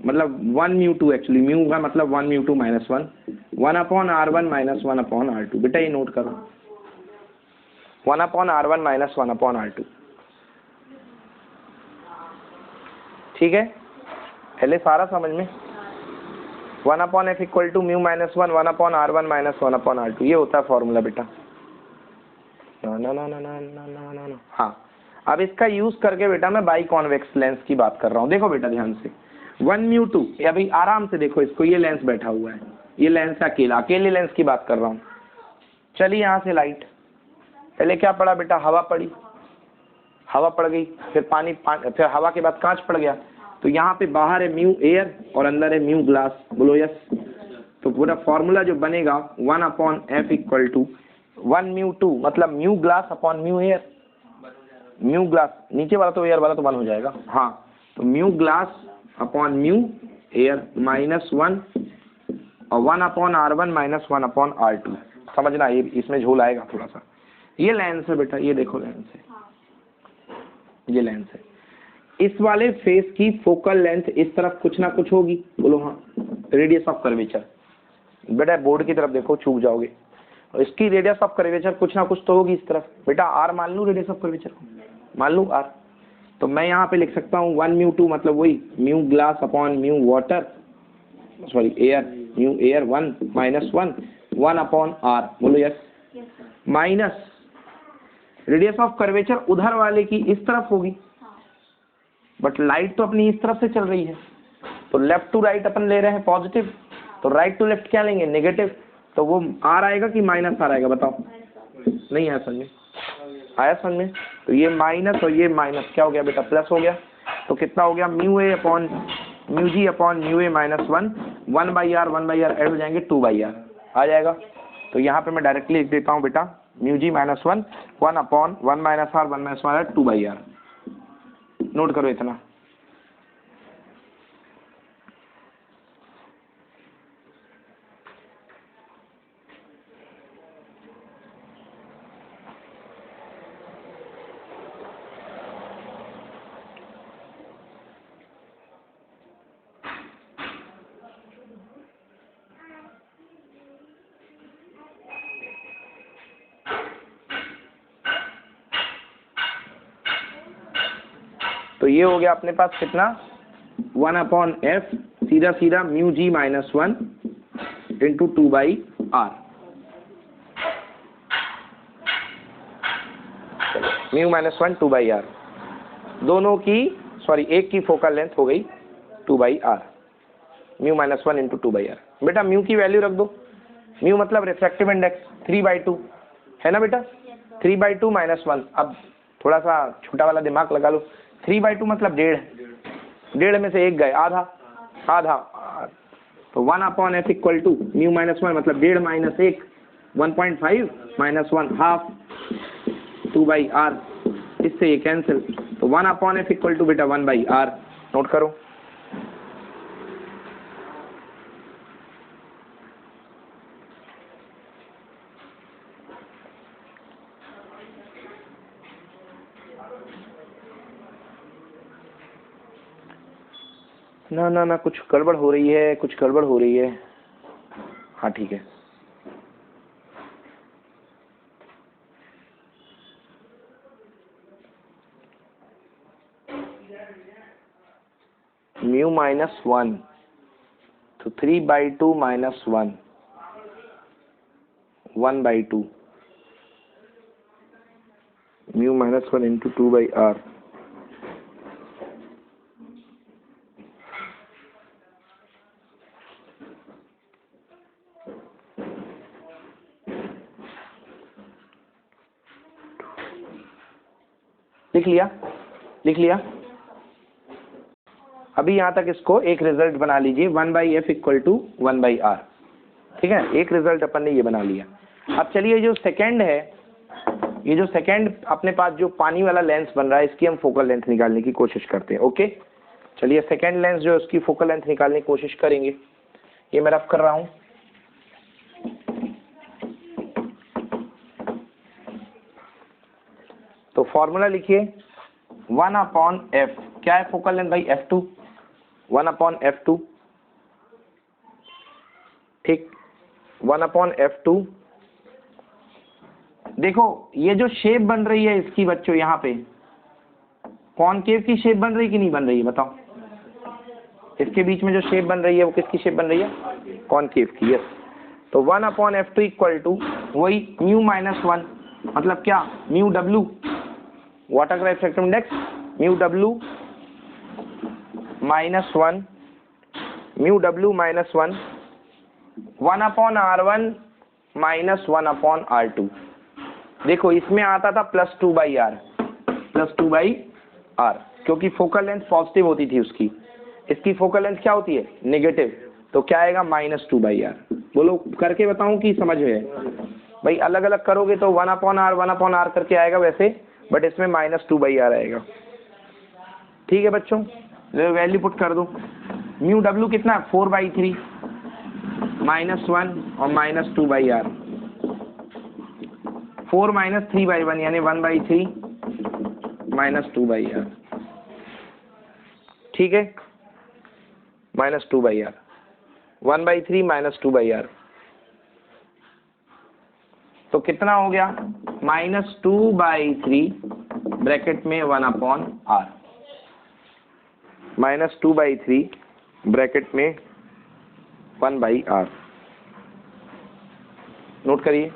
मतलब 1/μ2, एक्चुअली म्यू का मतलब 1/μ2 माइनस 1/r1 माइनस 1/r2। बेटा ये नोट करो, 1/r1 माइनस 1/r2। ठीक है, पहले सारा समझ में, 1/f equal to mu minus 1/r1 minus 1/r2, ये होता है फॉर्मूला बेटा। ना ना ना ना ना ना ना ना ना। हाँ, अब इसका यूज करके बेटा मैं बाई कॉन्वेक्स लेंस की बात कर रहा हूँ। देखो बेटा ध्यान से, 1/μ2, अभी आराम से देखो इसको, ये लेंस बैठा हुआ है, ये लेंस अकेला, अकेले लेंस की बात कर रहा हूँ। चलिए यहाँ से लाइट, पहले क्या पड़ा बेटा, हवा पड़ी, हवा पड़ गई, फिर पानी, फिर हवा के बाद कांच पड़ गया, तो यहाँ पे बाहर है म्यू एयर और अंदर है म्यू ग्लास। बोलो यस। तो पूरा फॉर्मूला जो बनेगा 1/f इक्वल टू 1/μ2 मतलब mu glass upon mu air, mu glass, नीचे वाला तो एयर वाला तो 1 हो जाएगा। हाँ, तो mu glass upon mu air minus 1 और 1/r1 माइनस 1/r2। समझना, ये इसमें झोल आएगा थोड़ा सा। ये लेंस है बेटा, ये देखो लेंस है, ये लेंस है। इस वाले फेस की फोकल लेंथ इस तरफ कुछ ना कुछ होगी। बोलो हाँ, रेडियस ऑफ कर्वेचर। बेटा बोर्ड की तरफ देखो, चूक जाओगे। और इसकी रेडियस ऑफ कर्वेचर कुछ ना कुछ तो होगी इस तरफ। बेटा आर मान लूँ रेडियस ऑफ कर्वेचर को, मान लूँ आर, तो मैं यहाँ पे लिख सकता हूँ 1/μ2 मतलब वही mu glass upon mu water, sorry air, mu air 1 minus 1/r। बोलो yes. Minus radius of curvature उधर वाले की इस तरफ होगी, बट लाइट तो अपनी इस तरफ से चल रही है, तो लेफ्ट टू राइट अपन ले रहे हैं पॉजिटिव, तो राइट टू लेफ्ट क्या लेंगे नेगेटिव, तो वो आर आएगा कि माइनस आर आएगा बताओ। नहीं आया समझ में, आया समझ में। तो ये माइनस और ये माइनस क्या हो गया बेटा, प्लस हो गया। तो कितना हो गया mu A upon mu G upon mu A minus 1/r add हो जाएंगे 2/r आ जाएगा। तो यहाँ पे मैं डायरेक्टली लिख देता हूँ बेटा mu G minus 1 upon 1 minus r 2/r। Note करो इतना। तो ये हो गया अपने पास कितना 1/f सीधा सीधा mu G minus 1 into 2/r। Mu minus 1 2/r, दोनों की सॉरी एक की फोकल लेंथ हो गई 2/r, mu minus 1 into 2/r। बेटा म्यू की वैल्यू रख दो, म्यू मतलब रिफ्रैक्टिव इंडेक्स 3/2 है ना बेटा, 3/2 माइनस 1। अब थोड़ा सा छोटा वाला दिमाग लगा लो, 3/2 मतलब 1.5, 1.5 में से एक गए, आधा आधा, तो 1/f equal to mu minus 1 मतलब 1.5 माइनस 1 1.5 माइनस 1 हाफ 2/r, इससे ये कैंसिल, तो 1/f इक्वल टू बेटा 1/r। नोट करो। ना ना ना कुछ गड़बड़ हो रही है, कुछ गड़बड़ हो रही है। हाँ ठीक है, म्यू माइनस 1 तो 3/2 minus 1 1/2 mu minus 1 into 2/r। लिख लिया, लिख लिया। अभी यहाँ तक इसको एक रिजल्ट बना लीजिए, 1/f इक्वल टू 1/r। ठीक है, एक रिजल्ट अपन ने ये बना लिया। अब चलिए जो सेकंड है, ये जो सेकंड अपने पास जो पानी वाला लेंस बन रहा है, इसकी हम फोकल लेंथ निकालने की कोशिश करते हैं। ओके, चलिए सेकंड लेंस जो है उसकी फोकल लेंथ निकालने की कोशिश करेंगे। ये मैं रफ कर रहा हूँ। तो फॉर्मूला लिखिए 1/f, क्या है फोकल लेंथ भाई, f2, 1/f2। ठीक, 1/f2। देखो ये जो शेप बन रही है इसकी बच्चों, यहाँ पे कॉनकेव की शेप बन रही कि नहीं बन रही है बताओ। इसके बीच में जो शेप बन रही है वो किसकी शेप बन रही है, कॉनकेव की। यस, तो 1/f2 इक्वल टू वही म्यू माइनस 1 मतलब क्या, म्यू डब्ल्यू वाटर का refractive index, mu W minus 1, mu W minus 1 1/r1 minus 1/r2। देखो इसमें आता था प्लस 2/r, प्लस 2/r, क्योंकि फोकल लेंथ पॉजिटिव होती थी उसकी, इसकी फोकल लेंथ क्या होती है, नेगेटिव, तो क्या आएगा माइनस 2/r। बोलो करके बताऊं कि समझ में है भाई, अलग अलग करोगे तो 1/r करके आएगा वैसे, बट इसमें माइनस 2/r आएगा। ठीक है बच्चों, वैल्यू पुट कर दो। म्यू डब्ल्यू कितना, 4/3 माइनस 1 और माइनस 2/r, 4 माइनस 3/1 यानी 1/3 माइनस 2/r। ठीक है, माइनस 2/r, 1/3 माइनस 2/r, तो कितना हो गया, माइनस 2/3 ब्रैकेट में 1/r, माइनस 2/3 ब्रैकेट में 1/r। नोट करिए,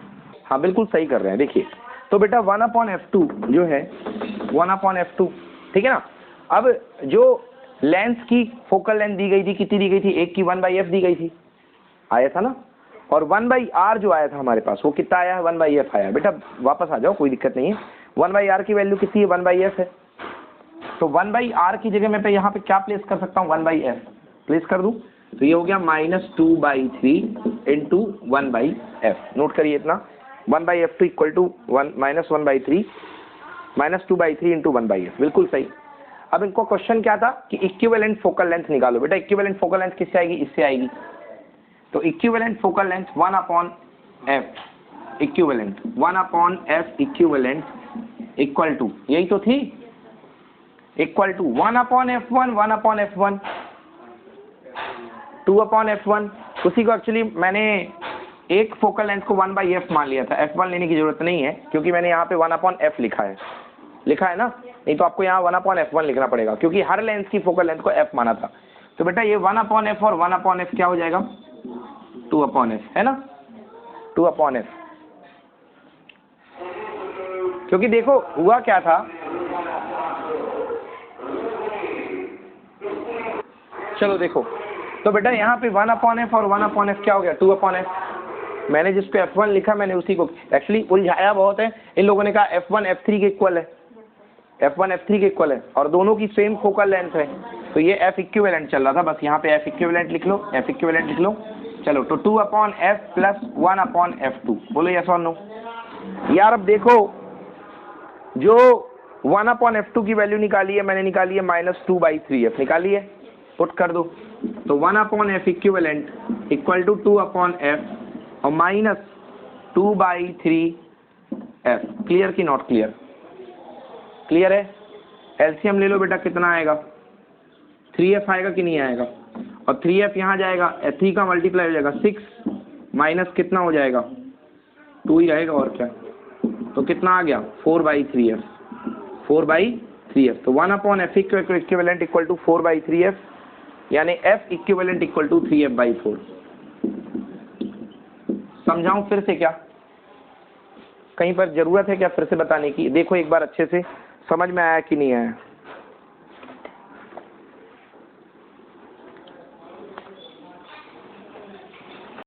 हाँ बिल्कुल सही कर रहे हैं। देखिए तो बेटा 1/f2 जो है 1/f2, ठीक है ना। अब जो लेंस की फोकल लेंथ दी गई थी, कितनी दी गई थी, एक की 1/f दी गई थी, आया था ना, और 1/r जो आया था हमारे पास वो कितना आया है, 1/f आया। बेटा वापस आ जाओ, कोई दिक्कत नहीं है। 1/r की वैल्यू कितनी है, 1/f है, तो 1/r की जगह मैं पे यहाँ पे क्या प्लेस कर सकता हूँ, 1/f प्लेस कर दूं, तो ये हो गया माइनस 2/3 इंटू 1/f। नोट करिए इतना, 1/f2 equal to minus 1/3 minus 2/3 into 1/f, बिल्कुल सही। अब इनको क्वेश्चन क्या था कि इक्विवेलेंट फोकल लेंथ निकालो। बेटा इक्विवेलेंट फोकल लेंथ किससे आएगी, इससे आएगी, तो equivalent focal length 1/f equivalent 1/f equivalent equal to, यही तो थी, equal to 1/f1 1/f1 2/f1। उसी को एक्चुअली मैंने एक फोकल लेंथ को 1/f मान लिया था, f1 लेने की जरूरत नहीं है क्योंकि मैंने यहाँ पे 1/f लिखा है ना, नहीं तो आपको यहाँ 1/f1 लिखना पड़ेगा, क्योंकि हर लेंस की फोकल लेंथ को f माना था। तो बेटा ये 1/f और 1/f क्या हो जाएगा, 2/f, है ना, 2/f। क्योंकि देखो हुआ क्या था, चलो देखो, तो बेटा यहाँ पे 1/f और 1/f क्या हो गया, 2/f। मैंने जिसको f1 लिखा मैंने उसी को एक्चुअली उलझाया बहुत है। इन लोगों ने कहा f1 f3 के इक्वल है, f1 f3 के इक्वल है और दोनों की सेम फोकल लेंथ है, तो ये f इक्विवेलेंट चल रहा था। बस यहाँ पे f इक्विवेलेंट लिख लो, f इक्विवेलेंट लिख लो। चलो तो 2/f प्लस 1/f2, बोलो यस और नो। यार अब देखो जो 1/f2 की वैल्यू निकाली है मैंने, निकाली है -2/3f, निकाली है, पुट कर दो। तो 1/f equivalent equal to 2/f और -2/3f। क्लियर की नॉट क्लियर, क्लियर है। एलसीएम ले लो बेटा, कितना आएगा, 3f आएगा कि नहीं आएगा, और 3f यहाँ जाएगा, 3 का मल्टीप्लाई हो जाएगा 6 माइनस कितना हो जाएगा 2 ही रहेगा और क्या, तो कितना आ गया 4/3f, 4/3f। तो 1/f equivalent equal to 4/3f, यानी f equivalent equal to 3f/4। समझाऊं फिर से क्या, कहीं पर जरूरत है क्या फिर से बताने की, देखो एक बार अच्छे से समझ में आया कि नहीं आया।